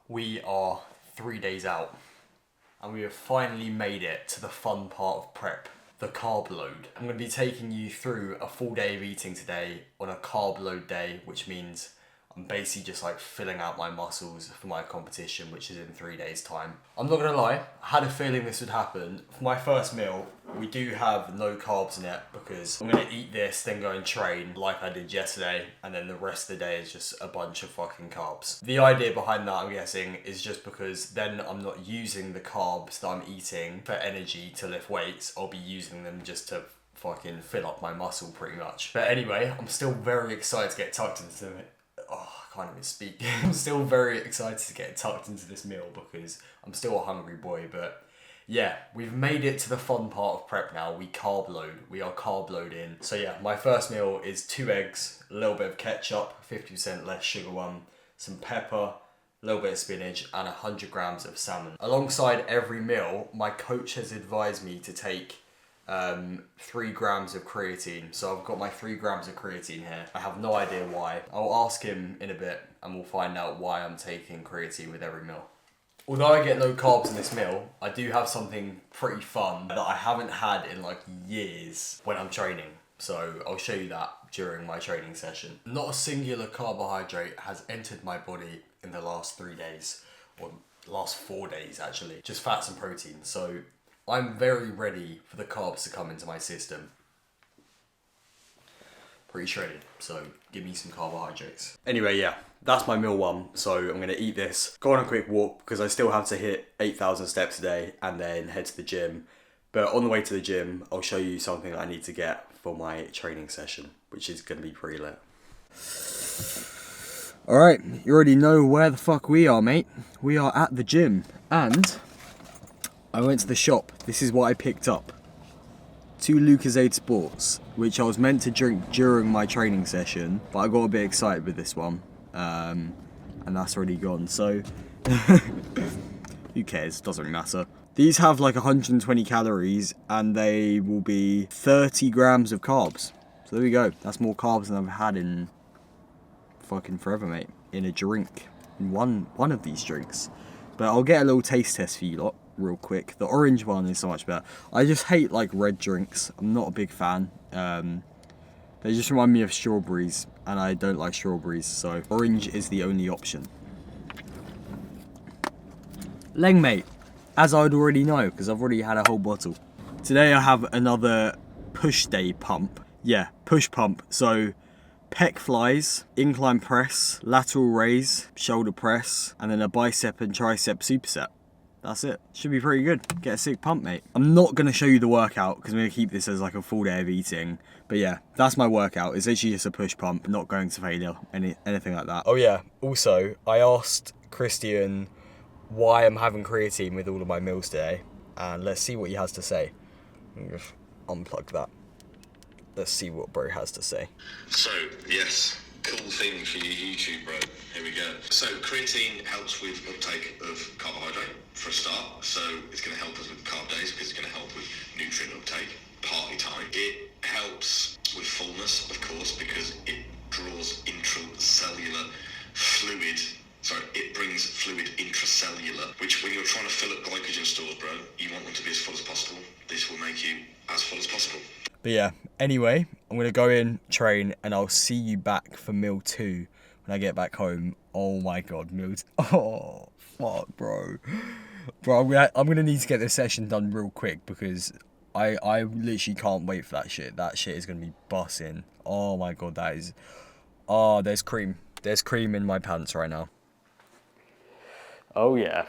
We are 3 days out and we have finally made it to the fun part of prep, the carb load. I'm going to be taking you through a full day of eating today on a carb load day, which means I'm basically just like filling out my muscles for my competition, which is in 3 days time. I'm not going to lie, I had a feeling this would happen. For my first meal, we do have no carbs in it because I'm going to eat this, then go and train like I did yesterday, and then the rest of the day is just a bunch of fucking carbs. The idea behind that, I'm guessing, is just because then I'm not using the carbs that I'm eating for energy to lift weights. I'll be using them just to fucking fill up my muscle pretty much. But anyway, I'm still very excited to get tucked into it. Oh, I can't even speak. I'm still very excited to get tucked into this meal because I'm still a hungry boy, but yeah, we've made it to the fun part of prep now. We carb load. We are carb loading. So yeah, my first meal is 2 eggs, a little bit of ketchup, 50% less sugar one, some pepper, a little bit of spinach, and 100 grams of salmon. Alongside every meal, my coach has advised me to take 3 grams of creatine. So I've got my 3 grams of creatine here. I have no idea why. I'll ask him in a bit and we'll find out why I'm taking creatine with every meal. Although I get no carbs in this meal, I do have something pretty fun that I haven't had in like years when I'm training. So I'll show you that during my training session. Not a singular carbohydrate has entered my body in the last 3 days, or last 4 days actually, just fats and protein. So I'm very ready for the carbs to come into my system. Pretty shredded, so give me some carbohydrates. Anyway, yeah, that's my meal one. So I'm gonna eat this, go on a quick walk because I still have to hit 8,000 steps a day and then head to the gym. But on the way to the gym, I'll show you something I need to get for my training session, which is gonna be pretty lit. All right, you already know where the fuck we are, mate. We are at the gym and I went to the shop. This is what I picked up. 2 Lucozade Sports, which I was meant to drink during my training session, but I got a bit excited with this one, and that's already gone, so who cares, doesn't really matter. These have like 120 calories, and they will be 30 grams of carbs. So there we go, that's more carbs than I've had in fucking forever, mate, in a drink, in one of these drinks. But I'll get a little taste test for you lot real quick. The orange one is so much better. I just hate like red drinks. I'm not a big fan. They just remind me of strawberries and I don't like strawberries, so orange is the only option. Leng, mate, as I'd already know because I've already had a whole bottle. Today I have another push day pump. Yeah, push pump. So pec flies, incline press, lateral raise, shoulder press, and then a bicep and tricep superset. That's it. Should be pretty good. Get a sick pump, mate. I'm not going to show you the workout because I'm going to keep this as like a full day of eating. But yeah, that's my workout. It's literally just a push pump, not going to failure, anything like that. Oh yeah, also, I asked Christian why I'm having creatine with all of my meals today. And let's see what he has to say. I'm going to unplug that. Let's see what bro has to say. So, yes, cool thing for your YouTube, bro. Here we go. So, creatine helps with uptake of carbohydrate for a start. So, it's going to help us with carb days because it's going to help with nutrient uptake, party time. It helps with fullness, of course, because it draws intracellular fluid. Sorry, it brings fluid intracellular, which when you're trying to fill up glycogen stores, bro, you want them to be as full as possible. This will make you as full as possible. But yeah, anyway, I'm going to go in, train, and I'll see you back for meal 2 when I get back home. Oh my god, meal 2. Oh, fuck, bro. Bro, I'm going to need to get this session done real quick because I literally can't wait for that shit. That shit is going to be bussing. Oh my god, that is... Oh, there's cream. There's cream in my pants right now. Oh yeah.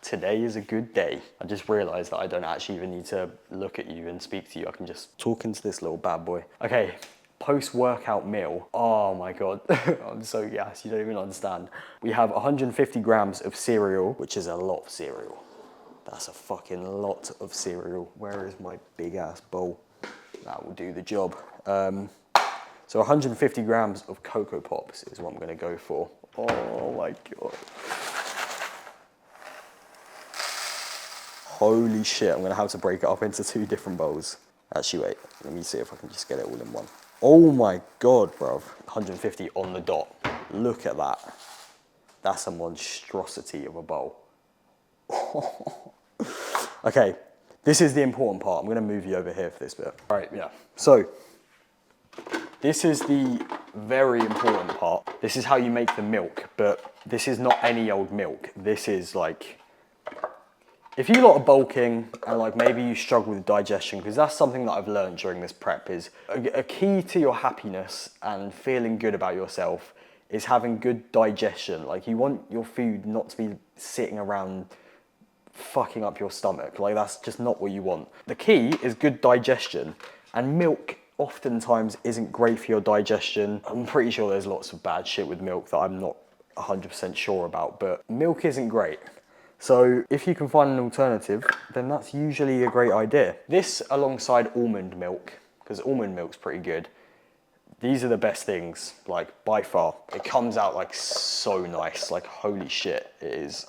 Today is a good day. I just realised that I don't actually even need to look at you and speak to you. I can just talk into this little bad boy. Okay, post-workout meal. Oh my god, I'm so gassed, you don't even understand. We have 150 grams of cereal, which is a lot of cereal. That's a fucking lot of cereal. Where is my big ass bowl? That will do the job. So 150 grams of Cocoa Pops is what I'm gonna go for. Oh my god. Holy shit, I'm gonna have to break it up into 2 different bowls. Actually, wait, let me see if I can just get it all in one. Oh my god, bro. 150 on the dot. Look at that. That's a monstrosity of a bowl. Okay, this is the important part. I'm going to move you over here for this bit. All right, yeah. So, this is the very important part. This is how you make the milk, but this is not any old milk. This is like, if you lot are bulking and like maybe you struggle with digestion, because that's something that I've learned during this prep, is a key to your happiness and feeling good about yourself is having good digestion. Like, you want your food not to be sitting around fucking up your stomach. Like, that's just not what you want. The key is good digestion, and milk oftentimes isn't great for your digestion. I'm pretty sure there's lots of bad shit with milk that I'm not 100% sure about, but milk isn't great. So if you can find an alternative, then that's usually a great idea. This alongside almond milk, because almond milk's pretty good. These are the best things, like, by far. It comes out like so nice, like holy shit, it is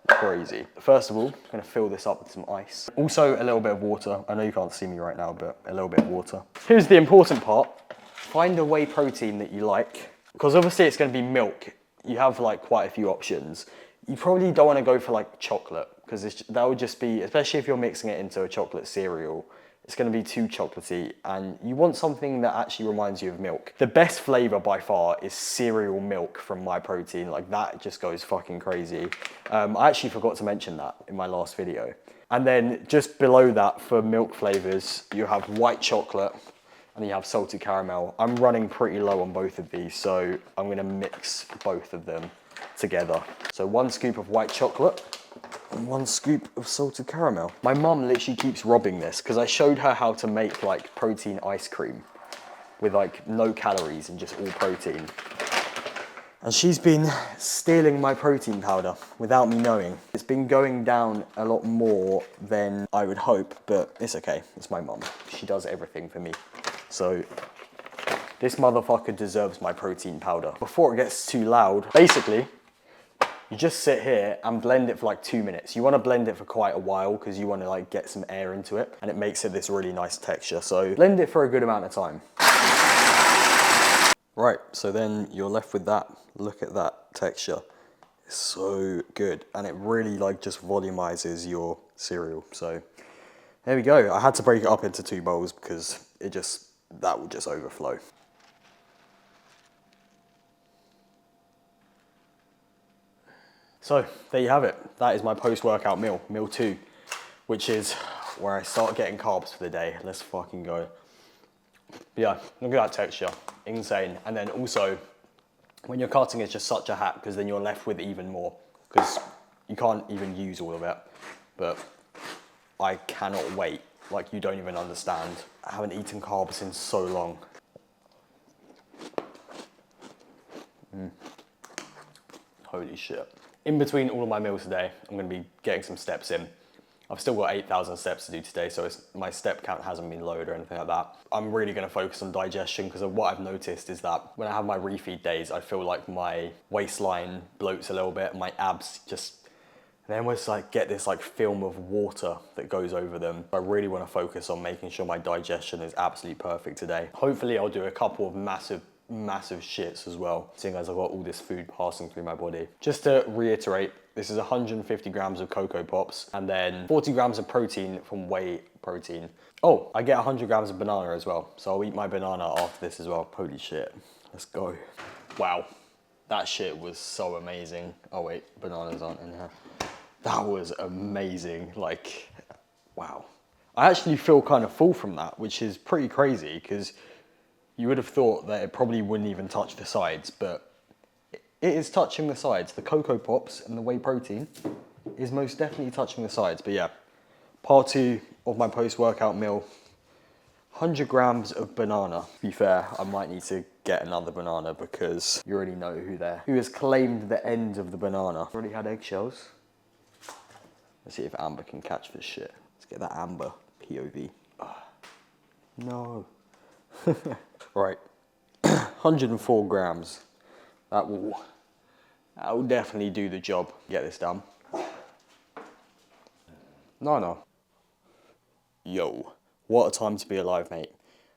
crazy. First of all, I'm gonna fill this up with some ice. Also a little bit of water. I know you can't see me right now, but a little bit of water. Here's the important part. Find a whey protein that you like, because obviously it's gonna be milk. You have like quite a few options. You probably don't wanna go for like chocolate, because that would just be, especially if you're mixing it into a chocolate cereal, it's going to be too chocolatey, and you want something that actually reminds you of milk. The best flavor by far is cereal milk from MYPROTEIN. Like, that just goes fucking crazy. I actually forgot to mention that in my last video. And then just below that, for milk flavors, you have white chocolate and you have salted caramel. I'm running pretty low on both of these, so I'm going to mix both of them together. So 1 scoop of white chocolate and 1 scoop of salted caramel. My mum literally keeps robbing this, because I showed her how to make like protein ice cream with like no calories and just all protein. And she's been stealing my protein powder without me knowing. It's been going down a lot more than I would hope, but it's okay, it's my mum. She does everything for me. So this motherfucker deserves my protein powder. Before it gets too loud, basically, you just sit here and blend it for like 2 minutes. You want to blend it for quite a while because you want to like get some air into it, and it makes it this really nice texture. So blend it for a good amount of time. Right, so then you're left with that. Look at that texture. It's so good, and it really like just volumizes your cereal. So there we go. I had to break it up into 2 bowls because that would just overflow. So there you have it. That is my post-workout meal, meal 2, which is where I start getting carbs for the day. Let's fucking go. But yeah, look at that texture, insane. And then also, when you're cutting, it's just such a hack, because then you're left with even more, because you can't even use all of it. But I cannot wait, like you don't even understand. I haven't eaten carbs in so long. Holy shit. In between all of my meals today, I'm going to be getting some steps in. I've still got 8,000 steps to do today, so my step count hasn't been lowered or anything like that. I'm really going to focus on digestion, because what I've noticed is that when I have my refeed days, I feel like my waistline bloats a little bit, my abs they almost like get this like film of water that goes over them. I really want to focus on making sure my digestion is absolutely perfect today. Hopefully I'll do a couple of massive shits as well, seeing as I've got all this food passing through my body. Just to reiterate, this is 150 grams of Cocoa Pops and then 40 grams of protein from whey protein. Oh, I get 100 grams of banana as well, so I'll eat my banana after this as well. Holy shit, let's go. Wow, that shit was so amazing. Oh wait, bananas aren't in here. That was amazing, like, wow. I actually feel kind of full from that, which is pretty crazy, because you would have thought that it probably wouldn't even touch the sides, but it is touching the sides. The Cocoa Pops and the whey protein is most definitely touching the sides. But yeah, part 2 of my post-workout meal, 100 grams of banana. To be fair, I might need to get another banana, because you already know who has claimed the end of the banana. Already had eggshells. Let's see if Amber can catch this shit. Let's get that Amber POV. No. Right, 104 grams. That will definitely do the job. Get this done. No. Yo, what a time to be alive, mate.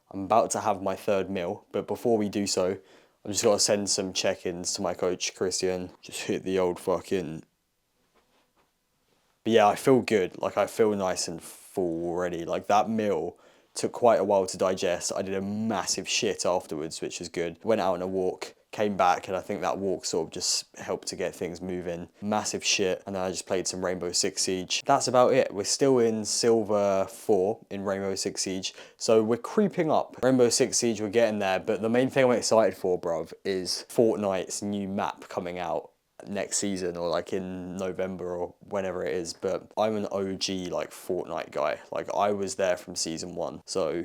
I'm about to have my 3rd meal, but before we do so, I've just got to send some check-ins to my coach, Christian. Just hit the old fucking... But yeah, I feel good. Like, I feel nice and full already. Like, that meal took quite a while to digest. I did a massive shit afterwards, which was good. Went out on a walk, came back, and I think that walk sort of just helped to get things moving. Massive shit, and then I just played some Rainbow Six Siege. That's about it. We're still in Silver 4 in Rainbow Six Siege, so we're creeping up. Rainbow Six Siege, we're getting there, but the main thing I'm excited for, bruv, is Fortnite's new map coming out next season, or like in November or whenever it is. But I'm an OG like Fortnite guy. Like, I was there from season 1, so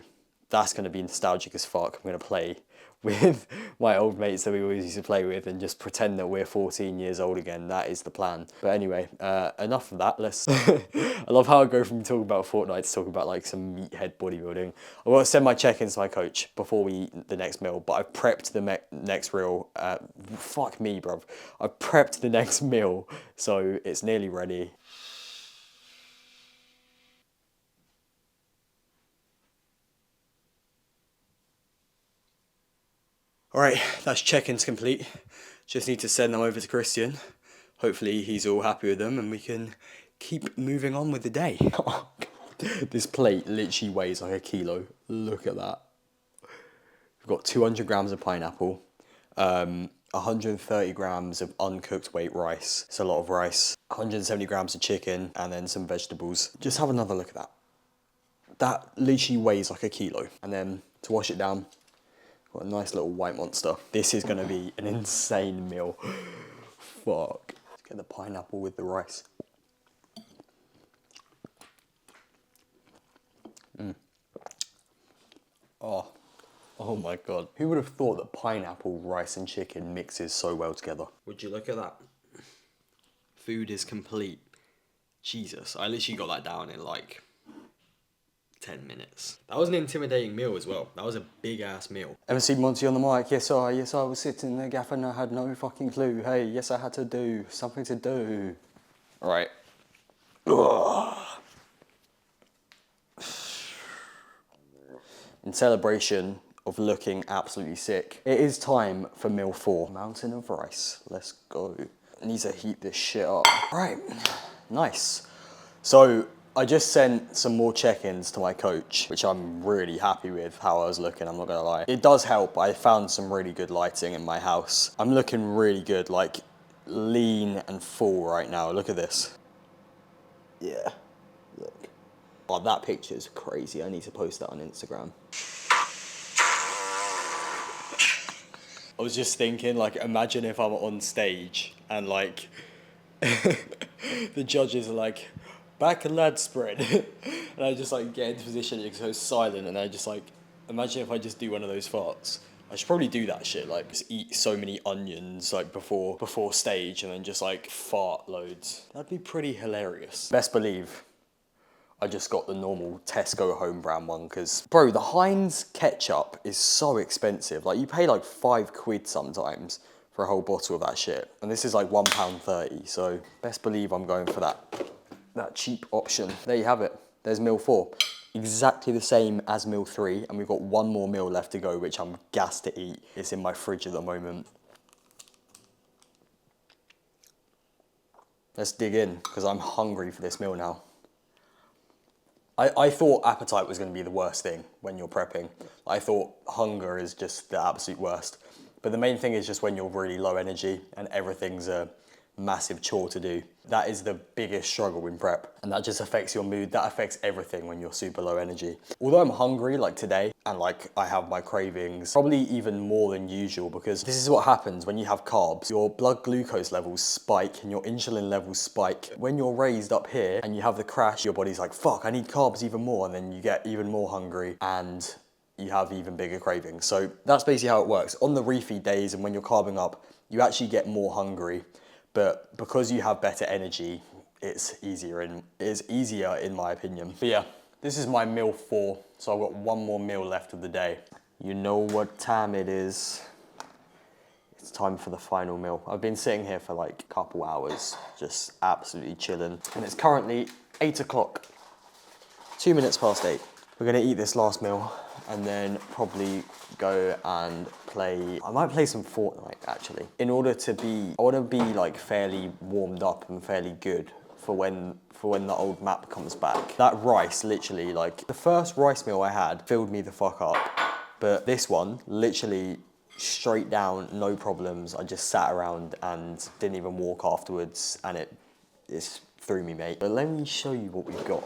that's going to be nostalgic as fuck. I'm going to play with my old mates that we always used to play with and just pretend that we're 14 years old again. That is the plan. But anyway, enough of that. Let's I love how I go from talking about Fortnite to talking about like some meathead bodybuilding. I want to send my check-ins to my coach before we eat the next meal, but I've prepped the next meal. Fuck me, bruv. I've prepped the next meal, so it's nearly ready. All right, that's check-ins complete. Just need to send them over to Christian. Hopefully he's all happy with them and we can keep moving on with the day. Oh, God. This plate literally weighs like a kilo. Look at that. We've got 200 grams of pineapple, 130 grams of uncooked white rice. It's a lot of rice. 170 grams of chicken and then some vegetables. Just have another look at that. That literally weighs like a kilo. And then to wash it down, got a nice little white monster. This is gonna be an insane meal. Fuck. Let's get the pineapple with the rice. Oh my God. Who would have thought that pineapple, rice and chicken mixes so well together? Would you look at that? Food is complete. Jesus, I literally got that down in like 10 minutes. That was an intimidating meal as well. That was a big ass meal. Ever seen Monty on the mic? Yes, I was sitting in the gaff and I had no fucking clue. Hey, yes, I had to do something to do. All right. Ugh. In celebration of looking absolutely sick, it is time for meal 4. Mountain of rice. Let's go. I need to heat this shit up. Right, nice. So I just sent some more check-ins to my coach, which I'm really happy with how I was looking, I'm not gonna lie. It does help. I found some really good lighting in my house. I'm looking really good, like lean and full right now. Look at this. Yeah, look. Oh, that picture's crazy. I need to post that on Instagram. I was just thinking, like, imagine if I'm on stage and like the judges are like, back and lad spread. And I just like get into position, it's so silent, and I just like, imagine if I just do one of those farts. I should probably do that shit, like just eat so many onions like before stage and then just like fart loads. That'd be pretty hilarious. Best believe I just got the normal Tesco home brand one because, bro, the Heinz ketchup is so expensive. Like, you pay like £5 sometimes for a whole bottle of that shit. And this is like £1.30, so best believe I'm going for that cheap option. There you have it. There's meal 4. Exactly the same as meal 3, and we've got one more meal left to go, which I'm gassed to eat. It's in my fridge at the moment. Let's dig in, because I'm hungry for this meal now. I thought appetite was going to be the worst thing when you're prepping. I thought hunger is just the absolute worst. But the main thing is just when you're really low energy and everything's a massive chore to do. That is the biggest struggle in prep. And that just affects your mood. That affects everything when you're super low energy. Although I'm hungry like today and like I have my cravings, probably even more than usual, because this is what happens when you have carbs. Your blood glucose levels spike and your insulin levels spike. When you're raised up here and you have the crash, your body's like, fuck, I need carbs even more. And then you get even more hungry and you have even bigger cravings. So that's basically how it works. On the refeed days and when you're carbing up, you actually get more hungry. But because you have better energy, it's easier in my opinion. But yeah, this is my meal 4, so I've got one more meal left of the day. You know what time it is. It's time for the final meal. I've been sitting here for like a couple hours, just absolutely chilling. And it's currently 8 o'clock, 2 minutes past 8. We're gonna eat this last meal and then probably go and play. I might play some Fortnite actually. In order to be, I wanna be like fairly warmed up and fairly good for when the old map comes back. That rice, literally, like the first rice meal I had filled me the fuck up. But this one, literally straight down, no problems. I just sat around and didn't even walk afterwards, and it threw me, mate. But let me show you what we've got.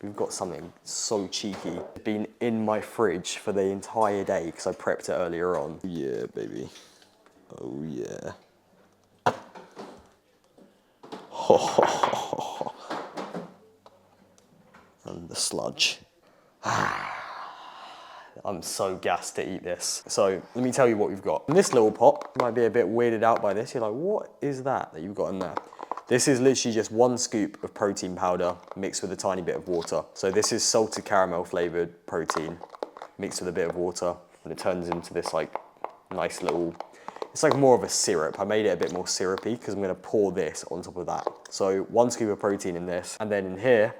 We've got something so cheeky. It's been in my fridge for the entire day because I prepped it earlier on. Yeah, baby. Oh yeah. And the sludge. I'm so gassed to eat this. So let me tell you what we've got. In this little pot, you might be a bit weirded out by this. You're like, what is that you've got in there? This is literally just 1 scoop of protein powder mixed with a tiny bit of water. So this is salted caramel flavored protein mixed with a bit of water, and it turns into this like nice little, it's like more of a syrup. I made it a bit more syrupy because I'm gonna pour this on top of that. So 1 scoop of protein in this, and then in here,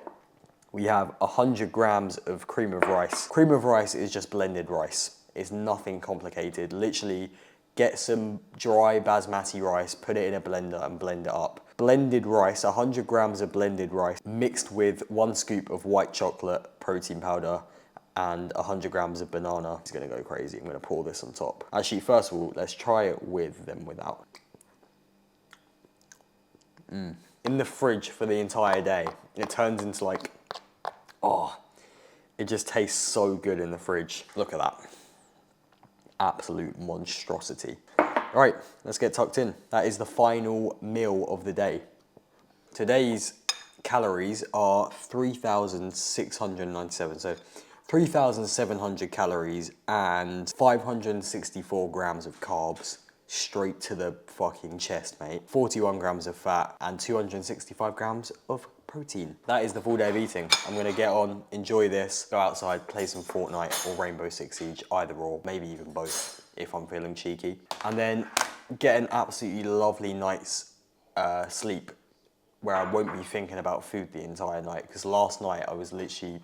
we have 100 grams of cream of rice. Cream of rice is just blended rice. It's nothing complicated. Literally, get some dry basmati rice, put it in a blender and blend it up. Blended rice, 100 grams of blended rice mixed with 1 scoop of white chocolate protein powder and 100 grams of banana. It's gonna go crazy. I'm gonna pour this on top. Actually, first of all, let's try it with then without. In the fridge for the entire day, it turns into like, oh, it just tastes so good in the fridge. Look at that. Absolute monstrosity. All right, let's get tucked in. That is the final meal of the day. Today's calories are 3,697. So 3,700 calories and 564 grams of carbs straight to the fucking chest, mate. 41 grams of fat and 265 grams of protein. That is the full day of eating. I'm gonna get on, enjoy this, go outside, play some Fortnite or Rainbow Six Siege, either or, maybe even both if I'm feeling cheeky. And then get an absolutely lovely night's sleep where I won't be thinking about food the entire night, because last night I literally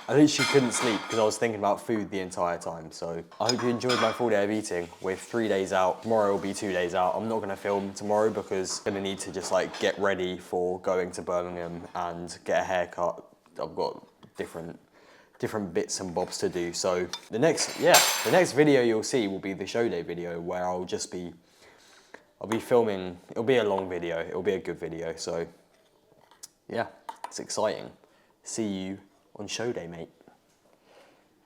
couldn't sleep because I was thinking about food the entire time. So I hope you enjoyed my full day of eating. We're 3 days out. Tomorrow will be 2 days out. I'm not gonna film tomorrow because I'm gonna need to just like get ready for going to Birmingham and get a haircut. I've got different bits and bobs to do. So the next video you'll see will be the show day video where I'll be filming. It'll be a long video. It'll be a good video. So yeah, it's exciting. See you on show day, mate.